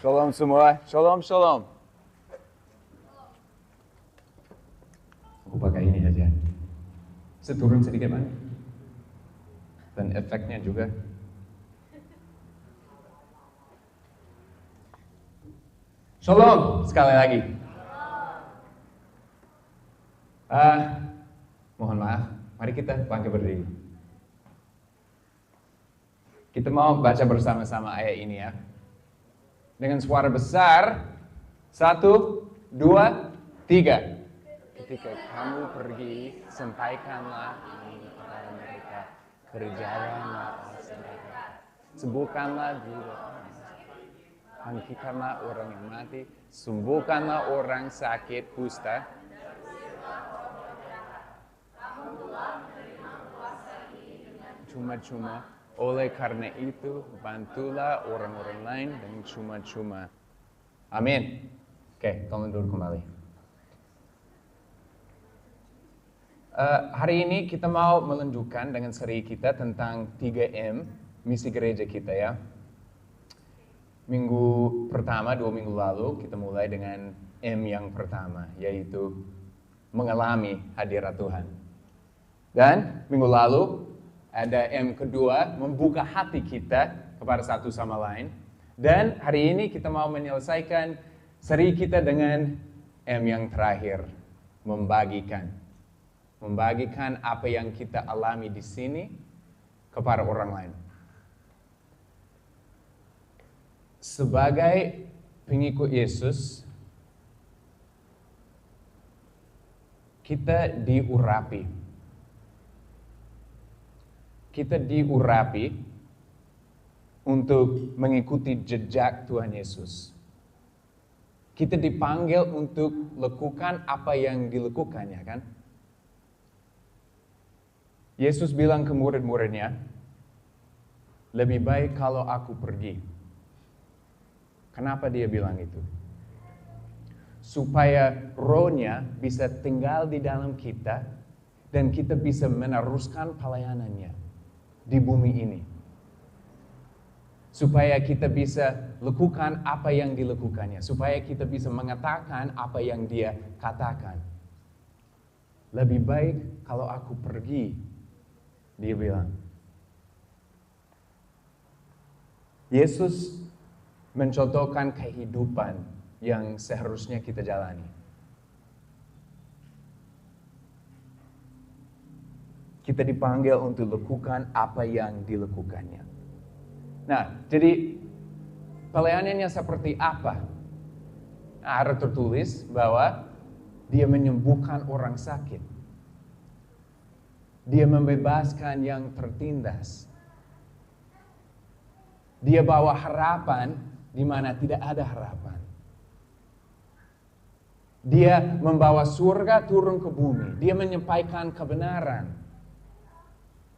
Shalom semua. Shalom, shalom. Aku pakai ini aja. Saya turun sedikit, Pak. Dan efeknya juga. Shalom, sekali lagi. Mohon maaf, mari kita bangkit berdiri. Kita mau baca bersama-sama ayat ini ya. Dengan suara besar, 1, 2, 3. Ketika kamu pergi, sampaikanlah kepada mereka, kerjakanlah mereka, sembuhkanlah juga, bangkitkanlah orang yang mati, sembuhkanlah orang sakit kusta. Cuma-cuma, oleh karena itu, bantulah orang-orang lain dengan cuma-cuma. Amin. Oke, kamu duduk kembali. Hari ini kita mau melanjutkan dengan seri kita tentang 3M, misi gereja kita ya. Minggu pertama, 2 minggu lalu, kita mulai dengan M yang pertama, yaitu mengalami hadirat Tuhan. Dan minggu lalu, ada M kedua, membuka hati kita kepada satu sama lain. Dan hari ini kita mau menyelesaikan seri kita dengan M yang terakhir, membagikan. Membagikan apa yang kita alami di sini kepada orang lain. Sebagai pengikut Yesus, kita diurapi. Kita diurapi untuk mengikuti jejak Tuhan Yesus. Kita dipanggil untuk lakukan apa yang dilakukannya, kan? Yesus bilang ke murid-muridnya, lebih baik kalau aku pergi. Kenapa dia bilang itu? Supaya rohnya bisa tinggal di dalam kita dan kita bisa meneruskan pelayanannya di bumi ini. Supaya kita bisa lakukan apa yang dilakukannya. Supaya kita bisa mengatakan apa yang dia katakan. Lebih baik kalau aku pergi, dia bilang. Yesus mencontohkan kehidupan yang seharusnya kita jalani. Kita dipanggil untuk lakukan apa yang dilakukannya. Nah, jadi pelayanannya seperti apa? Nah, ada tertulis bahwa dia menyembuhkan orang sakit. Dia membebaskan yang tertindas. Dia bawa harapan di mana tidak ada harapan. Dia membawa surga turun ke bumi. Dia menyampaikan kebenaran.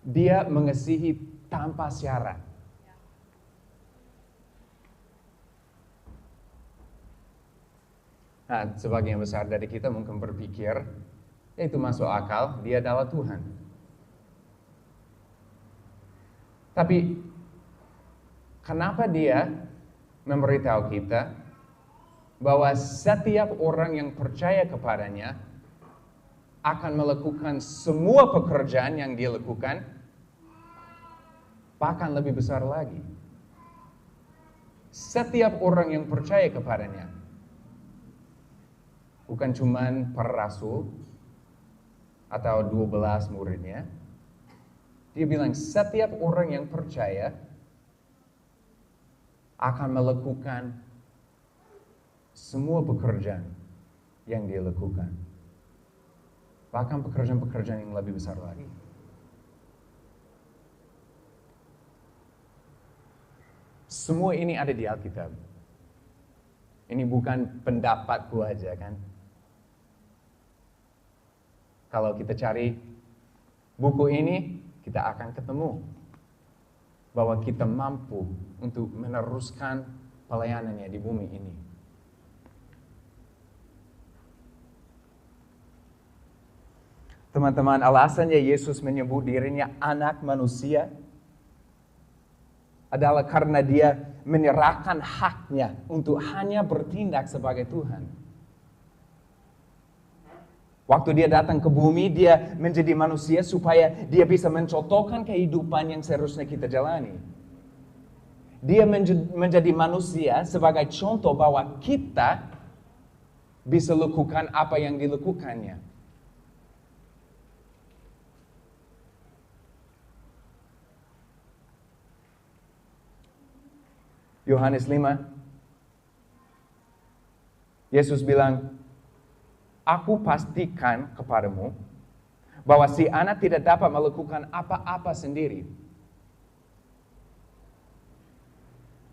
Dia mengasihi tanpa syarat. Nah, sebagian besar dari kita mungkin berpikir, itu masuk akal, dia adalah Tuhan. Tapi, kenapa dia memberitahu kita bahwa setiap orang yang percaya kepadanya akan melakukan semua pekerjaan yang dia lakukan, bahkan lebih besar lagi. Setiap orang yang percaya kepadanya, bukan cuman para rasul atau 12 muridnya. Dia bilang setiap orang yang percaya akan melakukan semua pekerjaan yang dia lakukan. Bahkan pekerjaan-pekerjaan yang lebih besar lagi. Semua ini ada di Alkitab. Ini bukan pendapatku aja kan. Kalau kita cari buku ini, kita akan ketemu bahwa kita mampu untuk meneruskan pelayanannya di bumi ini. Teman-teman, alasannya Yesus menyebut dirinya anak manusia adalah karena dia menyerahkan haknya untuk hanya bertindak sebagai Tuhan. Waktu dia datang ke bumi, dia menjadi manusia supaya dia bisa mencontohkan kehidupan yang seharusnya kita jalani. Dia menjadi manusia sebagai contoh bahwa kita bisa lakukan apa yang dilakukannya. Yohanes 5, Yesus bilang, "Aku pastikan kepadamu bahwa si anak tidak dapat melakukan apa-apa sendiri."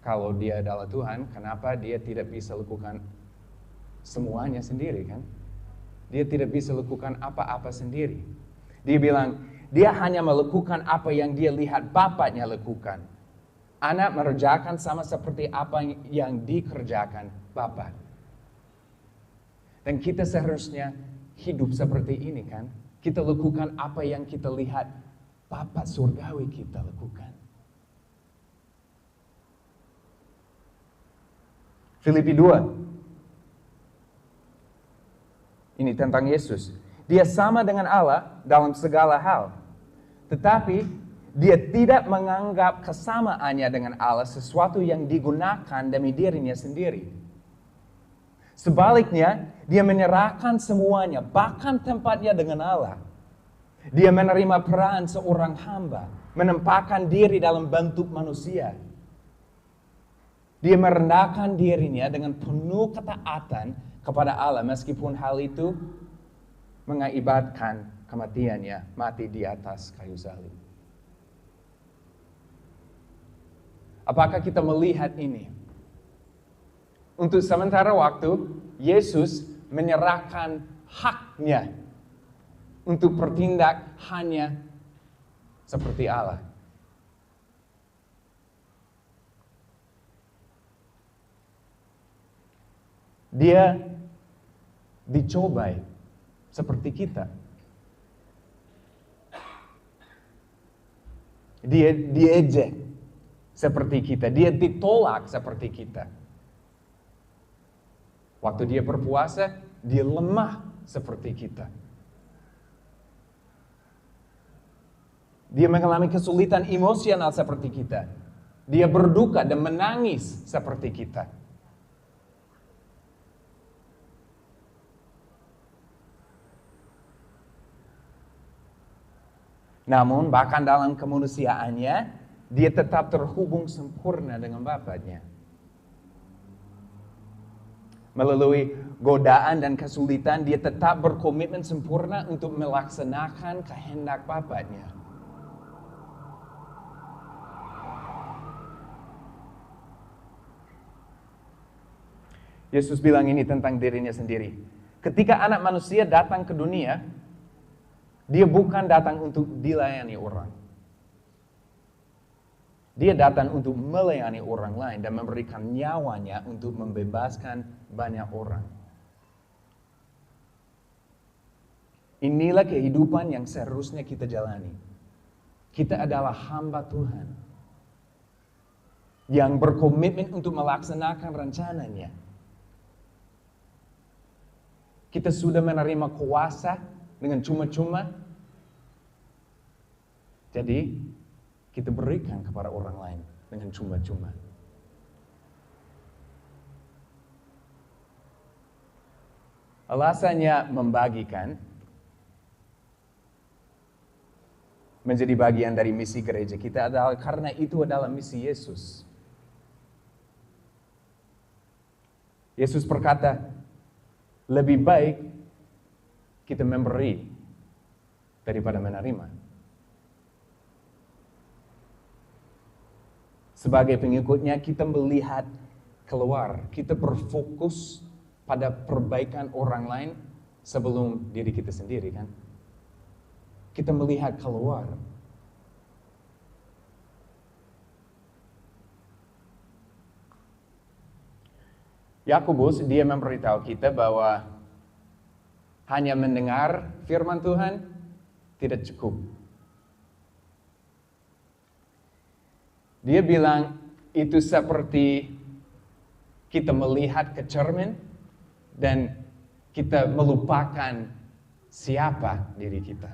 Kalau dia adalah Tuhan, kenapa dia tidak bisa lakukan semuanya sendiri, kan? Dia tidak bisa lakukan apa-apa sendiri. Dia bilang, dia hanya melakukan apa yang dia lihat bapaknya lakukan. Anak mengerjakan sama seperti apa yang dikerjakan Bapa. Dan kita seharusnya hidup seperti ini, kan? Kita lakukan apa yang kita lihat Bapa surgawi kita lakukan. Filipi 2. Ini tentang Yesus. Dia sama dengan Allah dalam segala hal. Tetapi dia tidak menganggap kesamaannya dengan Allah sesuatu yang digunakan demi dirinya sendiri. Sebaliknya, dia menyerahkan semuanya, bahkan tempatnya dengan Allah. Dia menerima peran seorang hamba, menempatkan diri dalam bentuk manusia. Dia merendahkan dirinya dengan penuh ketaatan kepada Allah, meskipun hal itu mengakibatkan kematiannya, mati di atas kayu salib. Apakah kita melihat ini? Untuk sementara waktu, Yesus menyerahkan haknya untuk bertindak hanya seperti Allah. Dia dicobai seperti kita. Dia diejek seperti kita. Dia ditolak seperti kita. Waktu dia berpuasa, dia lemah seperti kita. Dia mengalami kesulitan emosional seperti kita. Dia berduka dan menangis seperti kita. Namun bahkan dalam kemanusiaannya, dia tetap terhubung sempurna dengan Bapaknya. Melalui godaan dan kesulitan, dia tetap berkomitmen sempurna untuk melaksanakan kehendak Bapaknya. Yesus bilang ini tentang dirinya sendiri. Ketika anak manusia datang ke dunia, dia bukan datang untuk dilayani orang. Dia datang untuk melayani orang lain dan memberikan nyawanya untuk membebaskan banyak orang. Inilah kehidupan yang seharusnya kita jalani. Kita adalah hamba Tuhan yang berkomitmen untuk melaksanakan rencananya. Kita sudah menerima kuasa dengan cuma-cuma. Jadi, kita berikan kepada orang lain dengan cuma-cuma. Alasannya membagikan menjadi bagian dari misi gereja kita adalah karena itu adalah misi Yesus. Yesus berkata, lebih baik kita memberi daripada menerima. Sebagai pengikutnya, kita melihat keluar. Kita berfokus pada perbaikan orang lain sebelum diri kita sendiri, kan? Kita melihat keluar. Yakobus, dia memberitahu kita bahwa hanya mendengar firman Tuhan tidak cukup. Dia bilang, itu seperti kita melihat ke cermin dan kita melupakan siapa diri kita.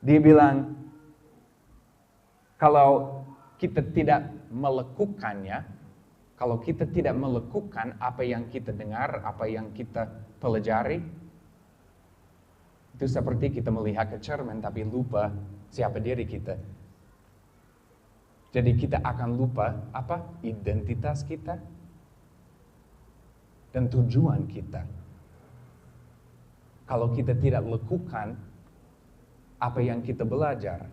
Dia bilang, kalau kita tidak melakukannya, kalau kita tidak melakukan apa yang kita dengar, apa yang kita pelajari, itu seperti kita melihat ke cermin tapi lupa siapa diri kita. Jadi kita akan lupa apa identitas kita dan tujuan kita. Kalau kita tidak lakukan apa yang kita belajar.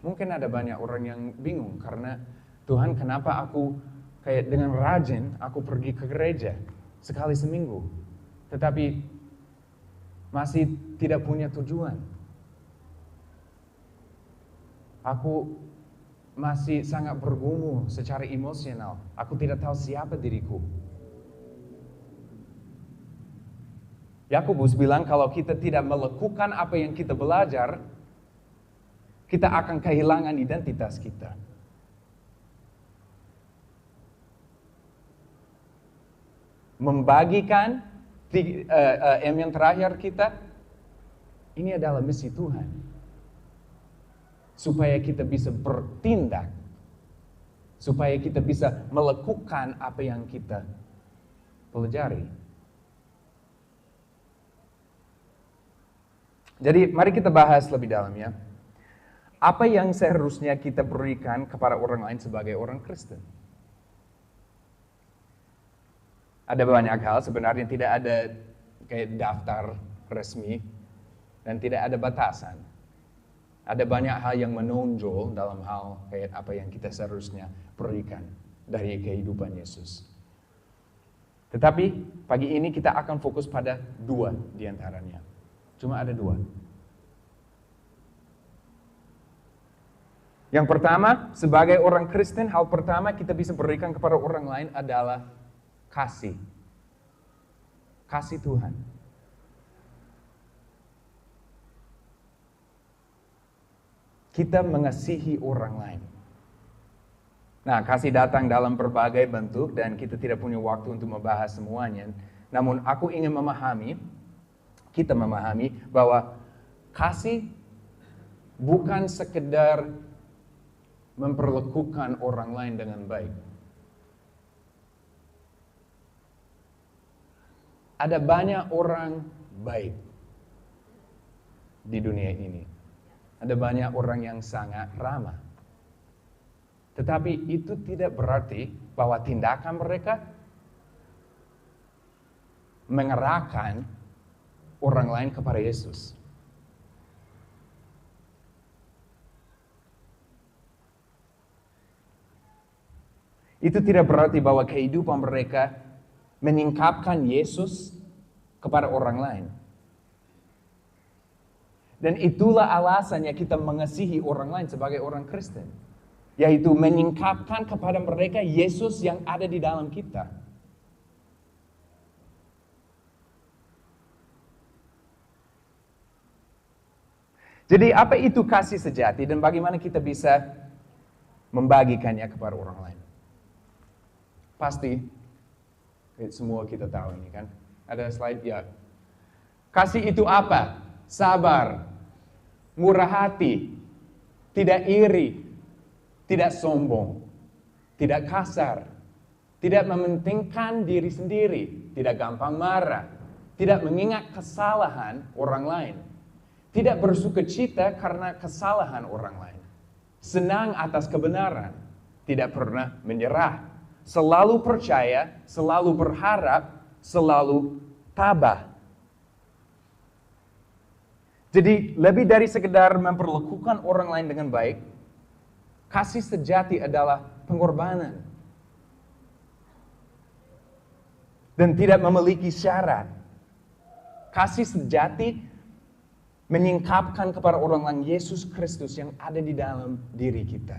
Mungkin ada banyak orang yang bingung karena Tuhan, kenapa aku kayak dengan rajin aku pergi ke gereja sekali seminggu, tetapi masih tidak punya tujuan. Aku masih sangat bergumul secara emosional. Aku tidak tahu siapa diriku. Yakobus bilang kalau kita tidak melakukan apa yang kita belajar, kita akan kehilangan identitas kita. Membagikan yang terakhir kita, ini adalah misi Tuhan. Supaya kita bisa bertindak. Supaya kita bisa melakukan apa yang kita pelajari. Jadi mari kita bahas lebih dalam ya. Apa yang seharusnya kita berikan kepada orang lain sebagai orang Kristen? Ada banyak hal, sebenarnya tidak ada kayak daftar resmi dan tidak ada batasan. Ada banyak hal yang menonjol dalam hal kayak apa yang kita seharusnya berikan dari kehidupan Yesus. Tetapi pagi ini kita akan fokus pada 2 diantaranya. Cuma ada 2. Yang pertama, sebagai orang Kristen, hal pertama kita bisa berikan kepada orang lain adalah kasih. Kasih Tuhan. Kita mengasihi orang lain. Nah, kasih datang dalam berbagai bentuk dan kita tidak punya waktu untuk membahas semuanya. Namun aku ingin kita memahami bahwa kasih bukan sekedar memperlakukan orang lain dengan baik. Ada banyak orang baik di dunia ini. Ada banyak orang yang sangat ramah. Tetapi itu tidak berarti bahwa tindakan mereka mengerahkan orang lain kepada Yesus. Itu tidak berarti bahwa kehidupan mereka menyingkapkan Yesus kepada orang lain. Dan itulah alasannya kita mengasihi orang lain sebagai orang Kristen. Yaitu menyingkapkan kepada mereka Yesus yang ada di dalam kita. Jadi apa itu kasih sejati dan bagaimana kita bisa membagikannya kepada orang lain? Pasti semua kita tahu ini kan. Ada slide ya. Kasih itu apa? Sabar, murah hati, tidak iri, tidak sombong, tidak kasar, tidak mementingkan diri sendiri, tidak gampang marah, tidak mengingat kesalahan orang lain, tidak bersukacita karena kesalahan orang lain, senang atas kebenaran, tidak pernah menyerah, selalu percaya, selalu berharap, selalu tabah. Jadi lebih dari sekedar memperlakukan orang lain dengan baik, kasih sejati adalah pengorbanan. Dan tidak memiliki syarat. Kasih sejati menyingkapkan kepada orang lain Yesus Kristus yang ada di dalam diri kita.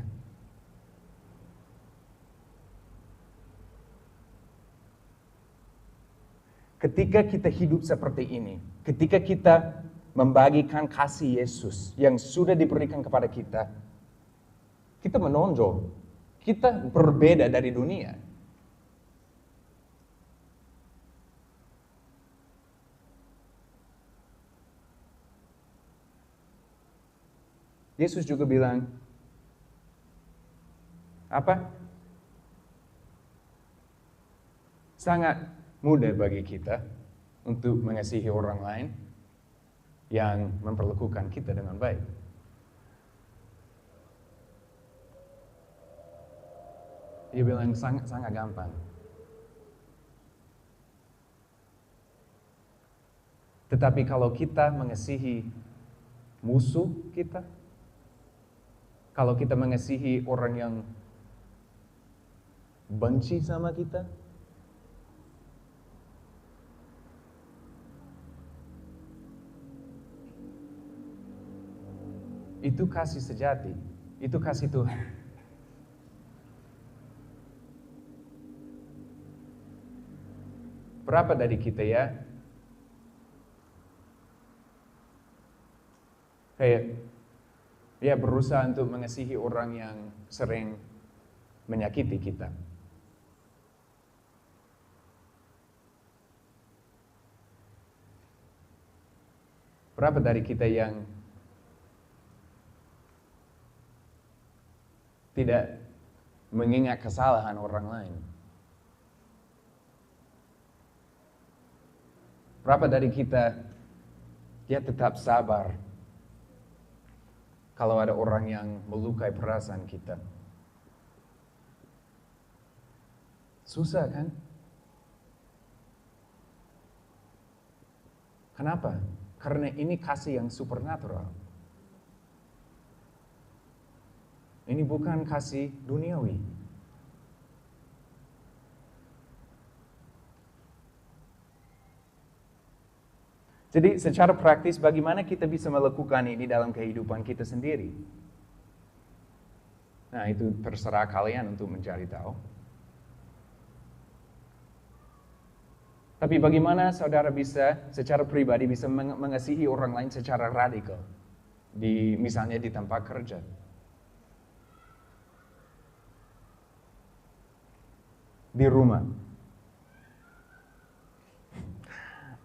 ketika kita hidup seperti ini, ketika kita membagikan kasih Yesus yang sudah diberikan kepada kita, kita menonjol, kita berbeda dari dunia. Yesus juga bilang, apa? Sangat mudah bagi kita untuk mengasihi orang lain yang memperlakukan kita dengan baik. Dia bilang sangat gampang. Tetapi kalau kita mengasihi musuh kita, kalau kita mengasihi orang yang benci sama kita, itu kasih sejati, itu kasih Tuhan. Berapa dari kita kayak berusaha untuk mengasihi orang yang sering menyakiti kita. Berapa dari kita yang tidak mengingat kesalahan orang lain? Berapa dari kita tetap sabar kalau ada orang yang melukai perasaan kita? Susah kan? Kenapa? Karena ini kasih yang supernatural. Ini bukan kasih duniawi. Jadi secara praktis bagaimana kita bisa melakukan ini dalam kehidupan kita sendiri? Nah, itu terserah kalian untuk mencari tahu. Tapi bagaimana saudara bisa secara pribadi bisa mengasihi orang lain secara radikal? Misalnya di tempat kerja. Di rumah.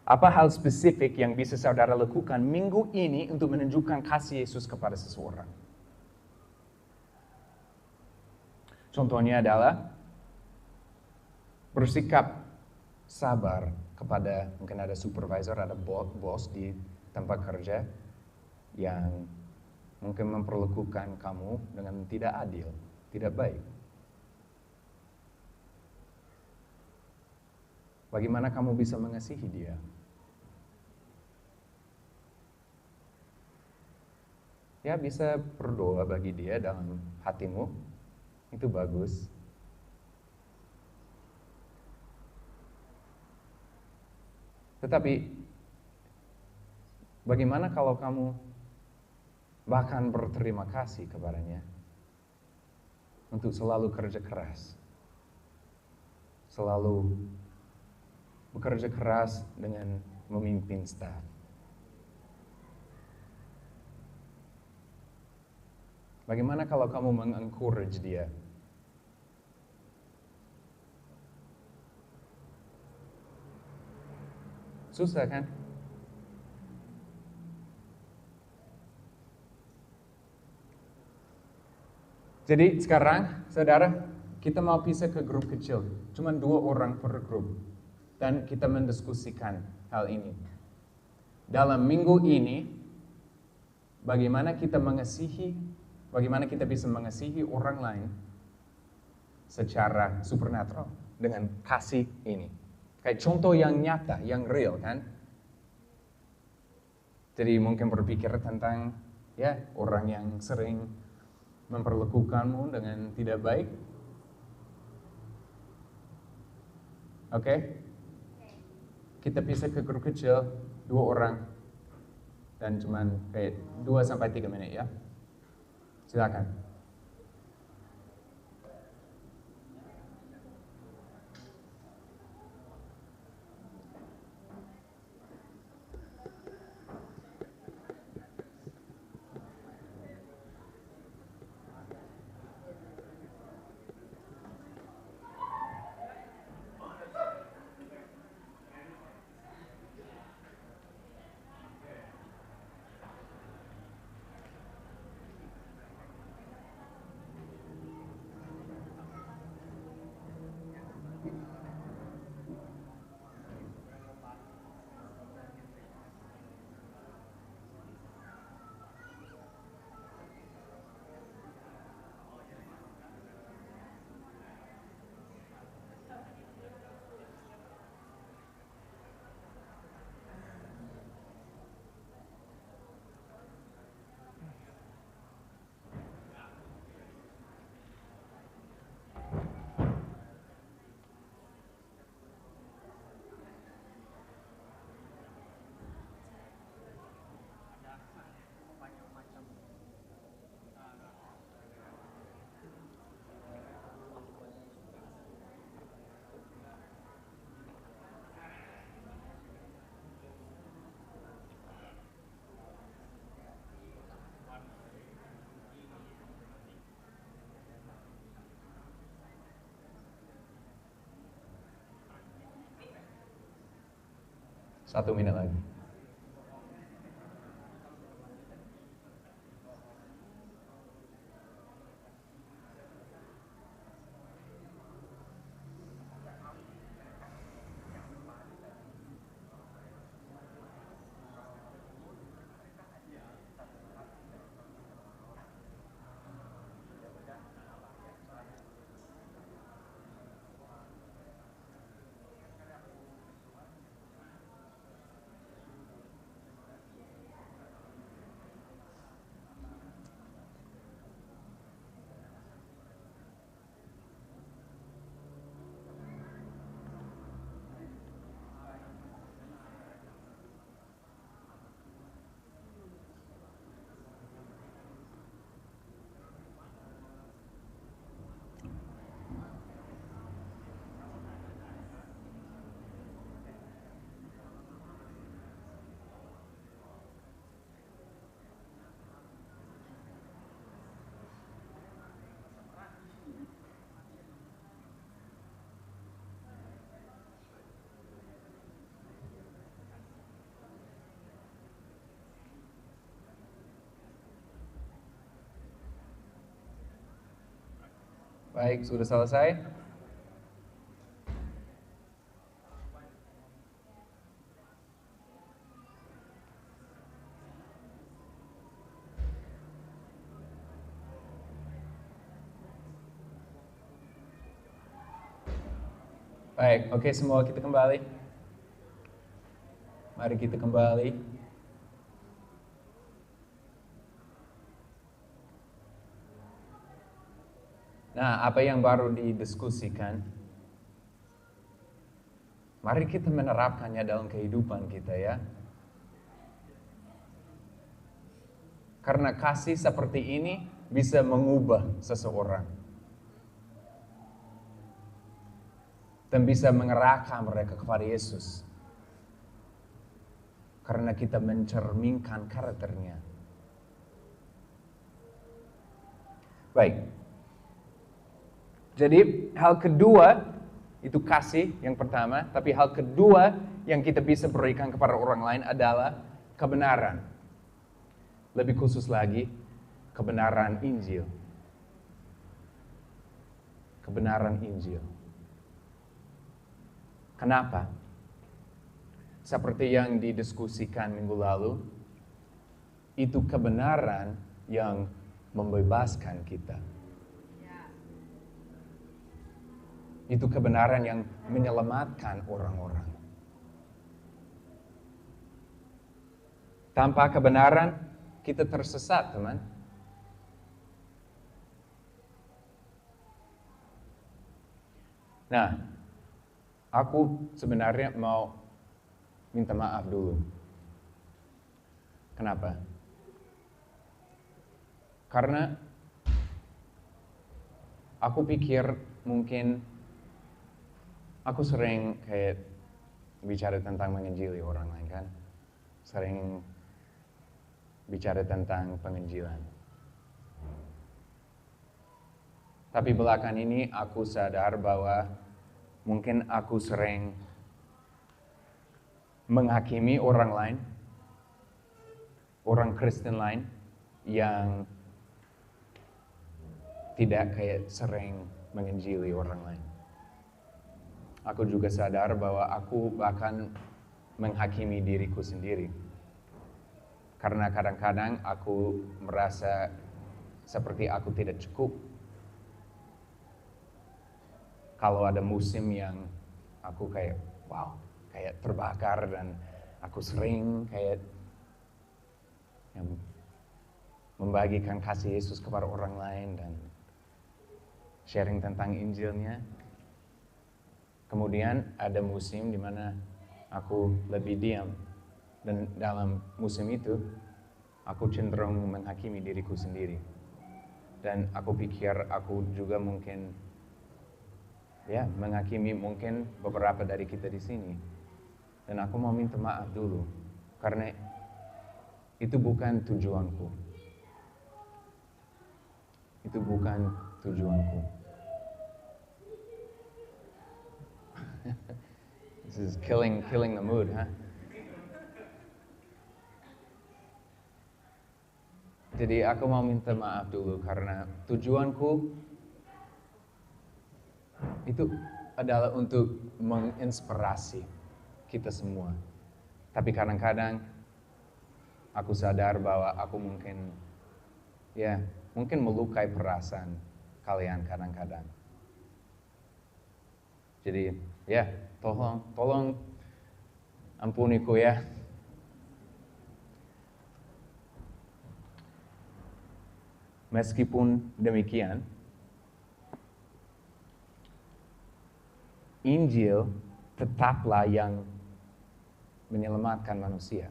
Apa hal spesifik yang bisa saudara lakukan minggu ini untuk menunjukkan kasih Yesus kepada seseorang? Contohnya adalah bersikap sabar kepada mungkin ada supervisor, ada bos di tempat kerja yang mungkin memperlakukan kamu dengan tidak adil, tidak baik. Bagaimana kamu bisa mengasihi dia? Ya, bisa berdoa bagi dia dalam hatimu, itu bagus. Tetapi, bagaimana kalau kamu bahkan berterima kasih kepadanya untuk selalu kerja keras, selalu bekerja keras dengan memimpin staf? Bagaimana kalau kamu mengencourage dia? Susah kan? Jadi sekarang, saudara, kita mau pisah ke grup kecil. Cuma 2 orang per grup. Dan kita mendiskusikan hal ini. Dalam minggu ini, bagaimana kita bisa mengasihi orang lain secara supernatural dengan kasih ini. Kayak contoh yang nyata, yang real kan. Jadi mungkin berpikir tentang orang yang sering memperlakukanmu dengan tidak baik. Oke? Kita pisah ke grup kecil, 2 orang. Dan cuman kayak 2-3 menit ya. Silakan. 1 menit lagi. Baik, sudah selesai? Baik, oke, semua kita kembali. Mari kita kembali. Nah, apa yang baru didiskusikan, mari kita menerapkannya dalam kehidupan kita ya. Karena kasih seperti ini bisa mengubah seseorang. Dan bisa mengerahkan mereka kepada Yesus. Karena kita mencerminkan karakternya. Baik. Jadi hal kedua itu kasih yang pertama, tapi hal kedua yang kita bisa berikan kepada orang lain adalah kebenaran. Lebih khusus lagi, kebenaran Injil. Kebenaran Injil. Kenapa? Seperti yang didiskusikan minggu lalu, itu kebenaran yang membebaskan kita. Itu kebenaran yang menyelamatkan orang-orang. Tanpa kebenaran, kita tersesat, teman. Nah, aku sebenarnya mau minta maaf dulu. Kenapa? Karena aku pikir mungkin aku sering kayak bicara tentang menginjili orang lain kan. Sering bicara tentang penginjilan. Tapi belakangan ini aku sadar bahwa mungkin aku sering menghakimi orang lain, orang Kristen lain yang tidak kayak sering menginjili orang lain. Aku juga sadar bahwa aku bahkan menghakimi diriku sendiri. Karena kadang-kadang aku merasa seperti aku tidak cukup. Kalau ada musim yang aku kayak, wow, kayak terbakar dan aku sering kayak membagikan kasih Yesus kepada orang lain dan sharing tentang Injilnya. Kemudian ada musim di mana aku lebih diam. Dan dalam musim itu, aku cenderung menghakimi diriku sendiri. Dan aku pikir aku juga mungkin, ya, menghakimi mungkin beberapa dari kita di sini. Dan aku mau minta maaf dulu, karena itu bukan tujuanku. Itu bukan tujuanku. This is killing the mood, huh? Jadi aku mau minta maaf dulu karena tujuanku itu adalah untuk menginspirasi kita semua. Tapi kadang-kadang aku sadar bahwa aku mungkin melukai perasaan kalian kadang-kadang. Jadi tolong ampuniku ya. Meskipun demikian, Injil tetaplah yang menyelamatkan manusia.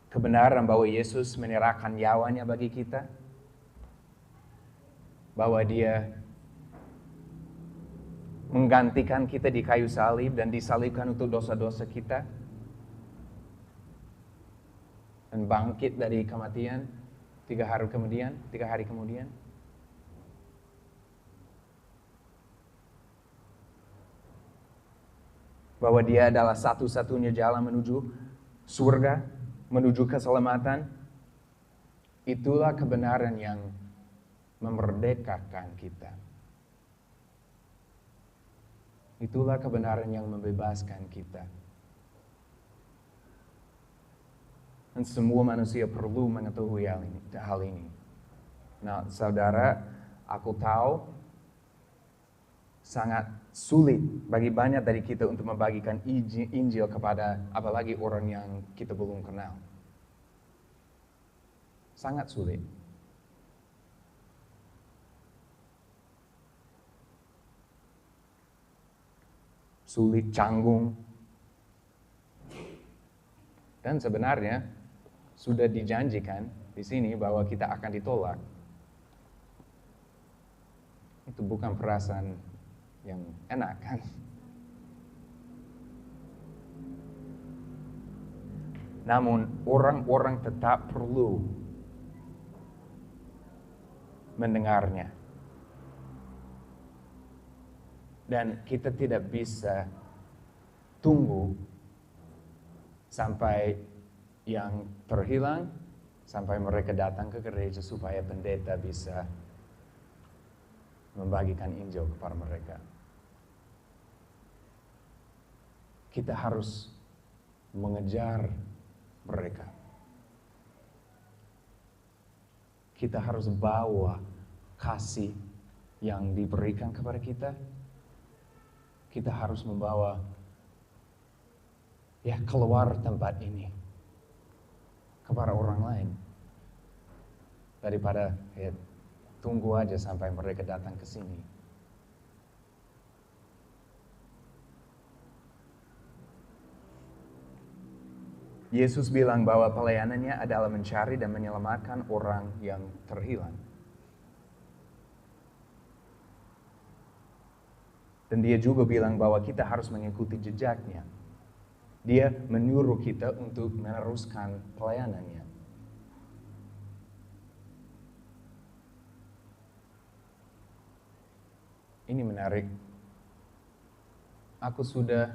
Kebenaran bahwa Yesus menyerahkan nyawanya bagi kita, bahwa Dia menggantikan kita di kayu salib dan disalibkan untuk dosa-dosa kita, dan bangkit dari kematian 3 hari kemudian. Bahwa Dia adalah satu-satunya jalan menuju surga, menuju keselamatan. Itulah kebenaran yang memerdekakan kita. Itulah kebenaran yang membebaskan kita. Dan semua manusia perlu mengetahui hal ini. Nah, saudara, aku tahu sangat sulit bagi banyak dari kita untuk membagikan Injil kepada apalagi orang yang kita belum kenal. Sangat sulit. Sulit, canggung. Dan sebenarnya sudah dijanjikan di sini bahwa kita akan ditolak. Itu bukan perasaan yang enak kan? Namun orang-orang tetap perlu mendengarnya. Dan kita tidak bisa tunggu sampai yang terhilang, sampai mereka datang ke gereja supaya pendeta bisa membagikan Injil kepada mereka. Kita harus mengejar mereka. Kita harus bawa kasih yang diberikan kepada kita. Kita harus membawa keluar tempat ini kepada orang lain. Daripada tunggu aja sampai mereka datang ke sini. Yesus bilang bahwa pelayanannya adalah mencari dan menyelamatkan orang yang terhilang. Dan Dia juga bilang bahwa kita harus mengikuti jejaknya. Dia menyuruh kita untuk meneruskan pelayanannya. Ini menarik. Aku sudah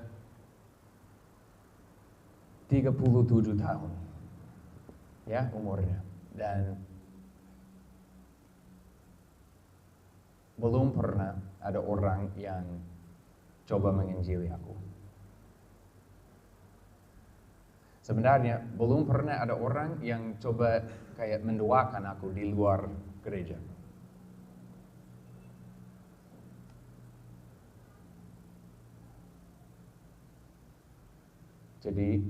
37 tahun umurnya, dan belum pernah ada orang yang coba menginjili aku. Sebenarnya belum pernah ada orang yang coba kayak mendoakan aku di luar gereja. Jadi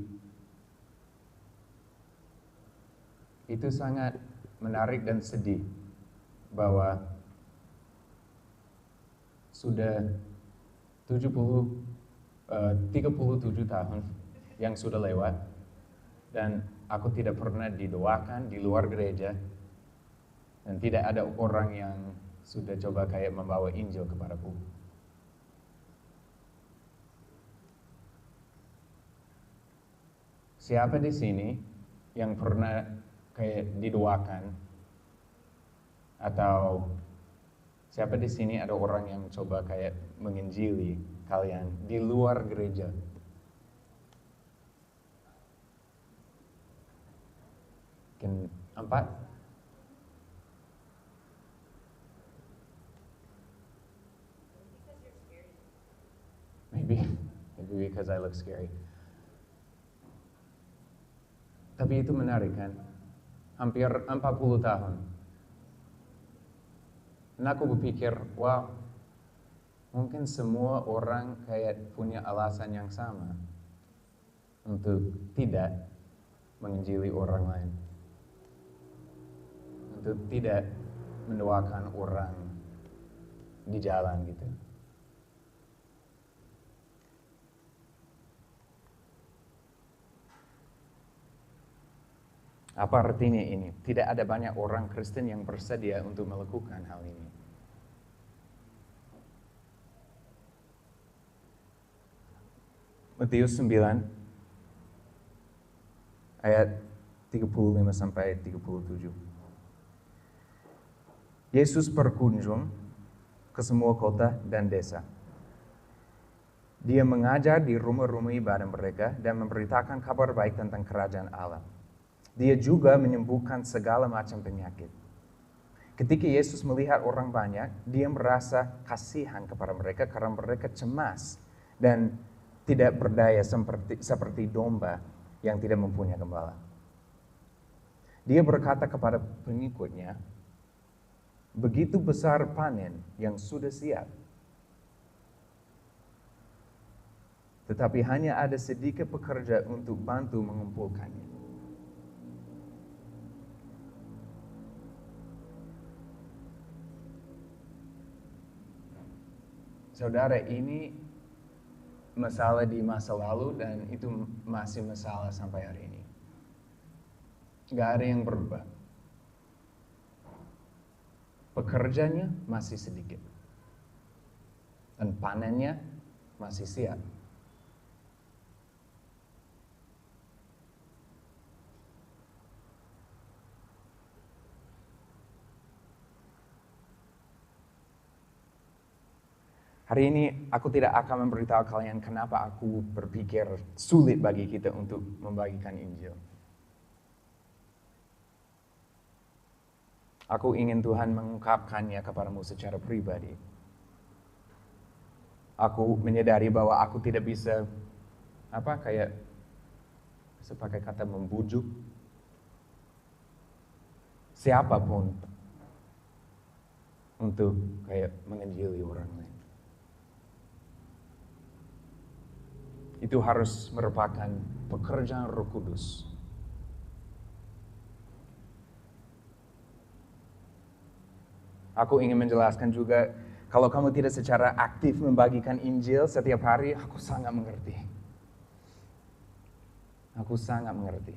itu sangat menarik dan sedih bahwa sudah 37 tahun yang sudah lewat, dan aku tidak pernah didoakan di luar gereja, dan tidak ada orang yang sudah coba kayak membawa Injil kepadaku. Siapa di sini yang pernah kayak didoakan? Atau siapa di sini ada orang yang coba kayak menginjili kalian di luar gereja? Mungkin 4. Maybe because I look scary. Tapi itu menarik kan? Hampir 40 tahun. Dan aku berpikir, wow, mungkin semua orang kayak punya alasan yang sama untuk tidak menginjili orang lain. Untuk tidak mendoakan orang di jalan gitu. Apa artinya ini? Tidak ada banyak orang Kristen yang bersedia untuk melakukan hal ini. Matius 9 ayat 35 sampai 37. Yesus berkunjung ke semua kota dan desa. Dia mengajar di rumah-rumah ibadah mereka dan memberitakan kabar baik tentang kerajaan Allah. Dia juga menyembuhkan segala macam penyakit. Ketika Yesus melihat orang banyak, dia merasa kasihan kepada mereka karena mereka cemas dan tidak berdaya seperti domba yang tidak mempunyai gembala. Dia berkata kepada pengikutnya, begitu besar panen yang sudah siap, tetapi hanya ada sedikit pekerja untuk bantu mengumpulkannya. Saudara, ini masalah di masa lalu dan itu masih masalah sampai hari ini. Gak ada yang berubah. Pekerjanya masih sedikit. Dan panennya masih siap. Hari ini aku tidak akan memberitahu kalian kenapa aku berpikir sulit bagi kita untuk membagikan Injil. Aku ingin Tuhan mengungkapkannya kepadamu secara pribadi. Aku menyadari bahwa aku tidak bisa pakai kata membujuk siapapun untuk menginjili orang lain. Itu harus merupakan pekerjaan Roh Kudus. Aku ingin menjelaskan juga, kalau kamu tidak secara aktif membagikan Injil setiap hari, aku sangat mengerti. Aku sangat mengerti.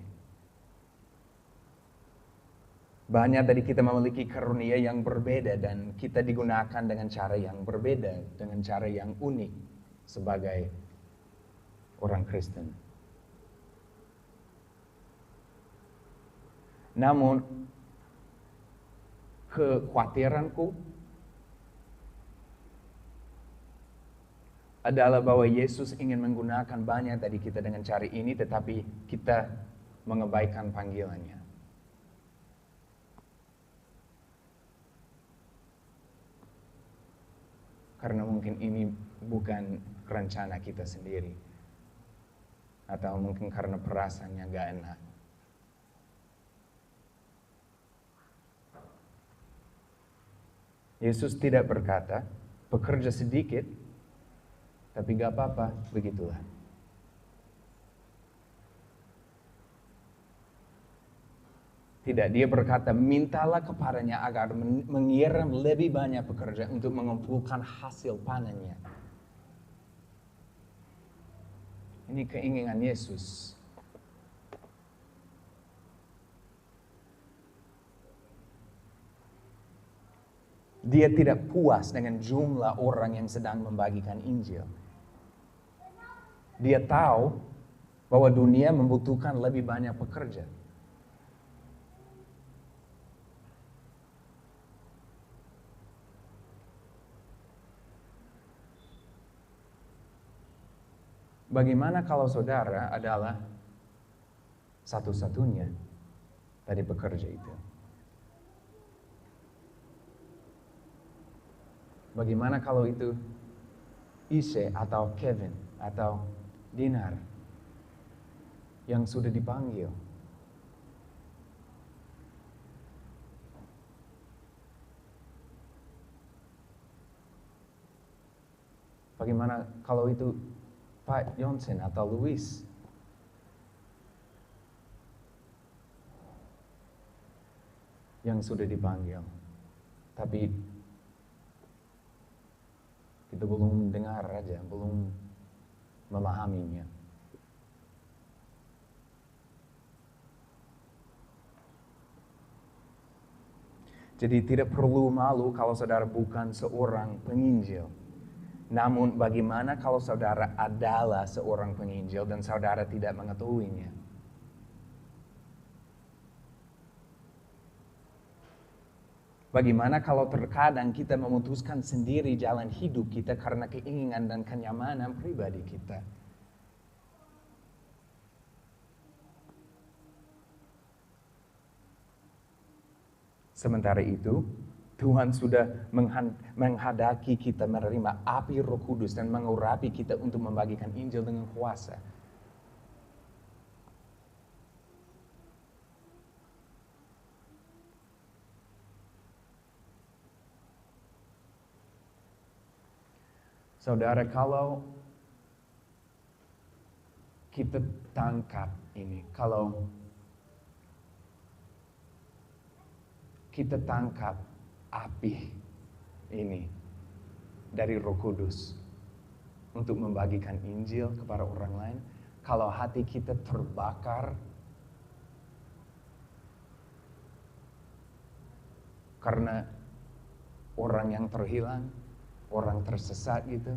Banyak dari kita memiliki karunia yang berbeda dan kita digunakan dengan cara yang berbeda, dengan cara yang unik sebagai orang Kristen. Namun, kekhawatiranku adalah bahwa Yesus ingin menggunakan banyak dari kita dengan cara ini, tetapi kita mengabaikan panggilannya. Karena mungkin ini bukan rencana kita sendiri. Atau mungkin karena perasaannya gak enak. Yesus tidak berkata, pekerja sedikit, tapi gak apa-apa, begitulah. Tidak, dia berkata, mintalah kepadanya agar mengirim lebih banyak pekerja untuk mengumpulkan hasil panennya. Ini keinginan Yesus. Dia tidak puas dengan jumlah orang yang sedang membagikan Injil. Dia tahu bahwa dunia membutuhkan lebih banyak pekerja. Bagaimana kalau saudara adalah satu-satunya dari pekerja itu. Bagaimana kalau itu Ise atau Kevin atau Dinar yang sudah dipanggil? Bagaimana kalau itu Pak Johnson atau Louis? Yang sudah dipanggil. Tapi kita belum dengar aja, belum memahaminya. Jadi tidak perlu malu kalau saudara bukan seorang penginjil. Namun bagaimana kalau saudara adalah seorang penginjil dan saudara tidak mengetahuinya? Bagaimana kalau terkadang kita memutuskan sendiri jalan hidup kita karena keinginan dan kenyamanan pribadi kita? Sementara itu, Tuhan sudah menghendaki kita menerima api Roh Kudus dan mengurapi kita untuk membagikan Injil dengan kuasa. Saudara, kalau kita tangkap ini, kalau kita tangkap api ini dari Roh Kudus untuk membagikan Injil kepada orang lain, kalau hati kita terbakar karena orang yang terhilang, orang tersesat gitu,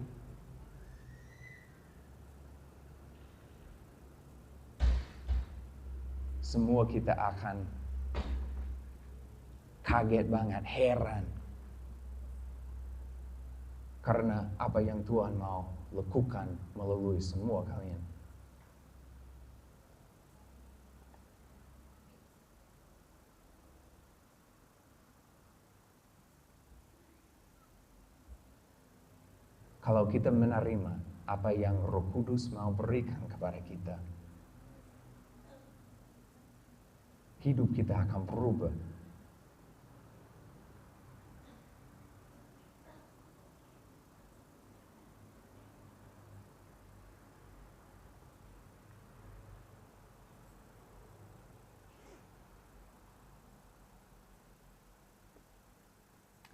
semua kita akan kaget banget, heran. Karena apa yang Tuhan mau lakukan melalui semua kalian. Kalau kita menerima apa yang Roh Kudus mau berikan kepada kita, hidup kita akan berubah.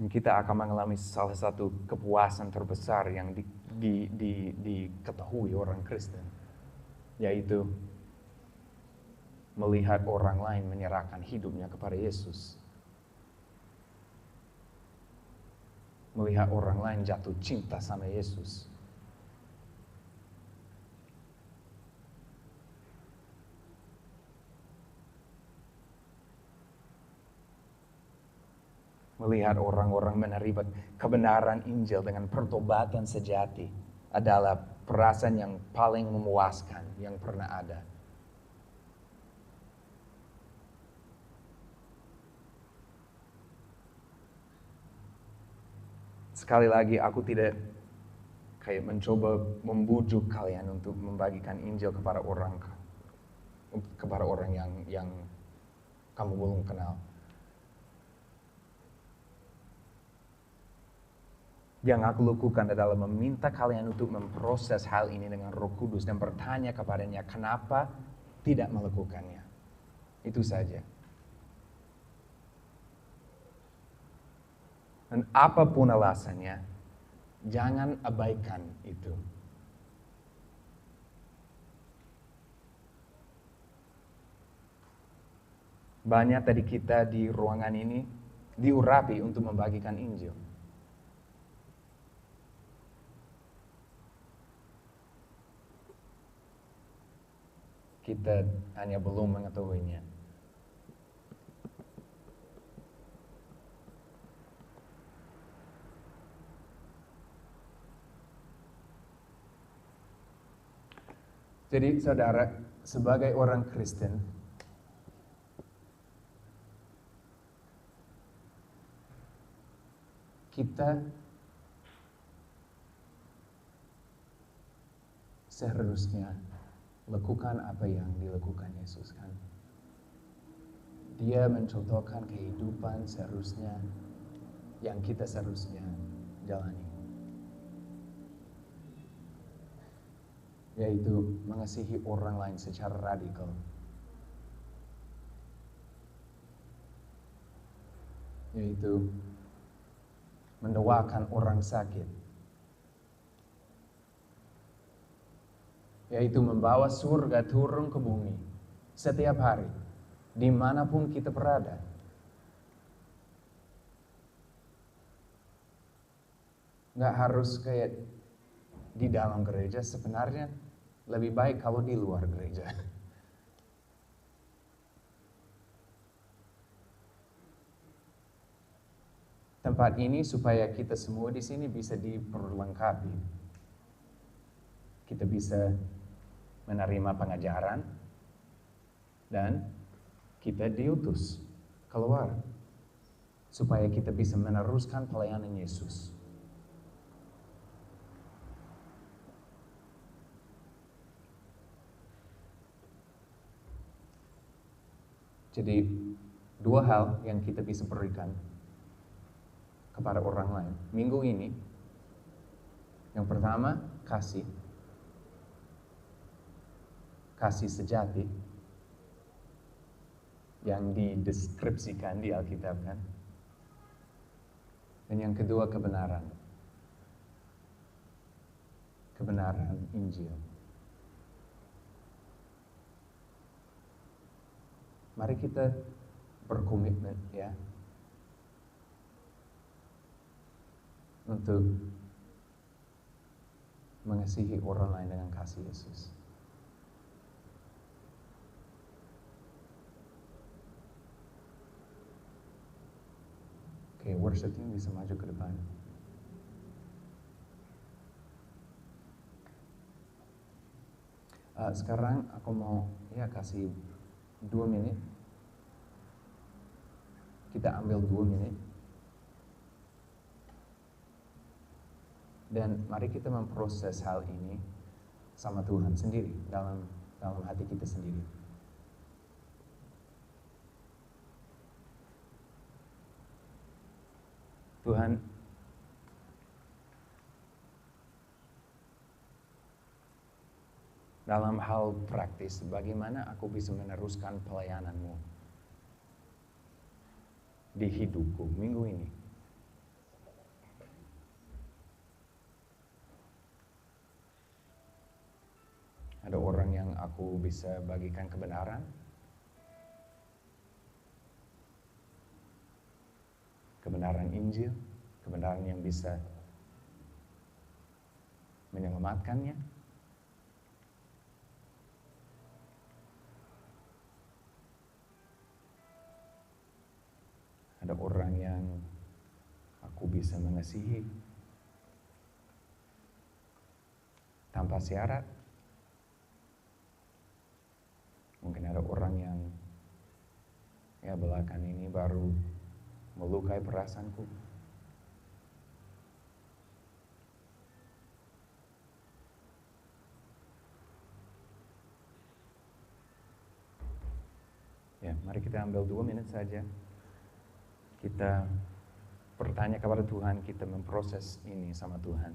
Kita akan mengalami salah satu kepuasan terbesar yang diketahui orang Kristen, yaitu melihat orang lain menyerahkan hidupnya kepada Yesus. Melihat orang lain jatuh cinta sama Yesus. Melihat orang-orang menerima kebenaran Injil dengan pertobatan sejati adalah perasaan yang paling memuaskan yang pernah ada. Sekali lagi, aku tidak kayak mencoba membujuk kalian untuk membagikan Injil kepada orang yang kamu belum kenal. Yang aku lakukan adalah meminta kalian untuk memproses hal ini dengan Roh Kudus dan bertanya kepadanya kenapa tidak melakukannya. Itu saja. Dan apapun alasannya, jangan abaikan itu. Banyak dari kita di ruangan ini diurapi untuk membagikan Injil. Kita hanya belum mengetahuinya. Jadi saudara, sebagai orang Kristen, kita seharusnya lakukan apa yang dilakukan Yesus kan. Dia mencontohkan kehidupan seharusnya yang kita seharusnya jalani. Yaitu mengasihi orang lain secara radikal. Yaitu mendoakan orang sakit. Yaitu membawa surga turun ke bumi setiap hari, dimanapun kita berada. Nggak harus kayak di dalam gereja, sebenarnya lebih baik kalau di luar gereja. Tempat ini supaya kita semua di sini bisa diperlengkapi. Kita bisa menerima pengajaran dan kita diutus keluar supaya kita bisa meneruskan pelayanan Yesus. Jadi dua hal yang kita bisa berikan kepada orang lain minggu ini. Yang pertama, kasih sejati yang dideskripsikan di Alkitab kan. Dan yang kedua, kebenaran Injil. Mari kita berkomitmen ya untuk mengasihi orang lain dengan kasih Yesus. Oke, worship team bisa maju ke depan. Sekarang aku mau kasih 2 menit. Kita ambil 2 menit. Dan mari kita memproses hal ini sama Tuhan sendiri, dalam hati kita sendiri. Tuhan, dalam hal praktis, bagaimana aku bisa meneruskan pelayanan-Mu di hidupku minggu ini? Ada orang yang aku bisa bagikan kebenaran, kebenaran Injil, kebenaran yang bisa menyelamatkannya. Ada orang yang aku bisa mengasihi tanpa syarat. Mungkin ada orang yang belakangan ini baru melukai perasaanku. Ya, mari kita ambil 2 menit saja. Kita bertanya kepada Tuhan, kita memproses ini sama Tuhan.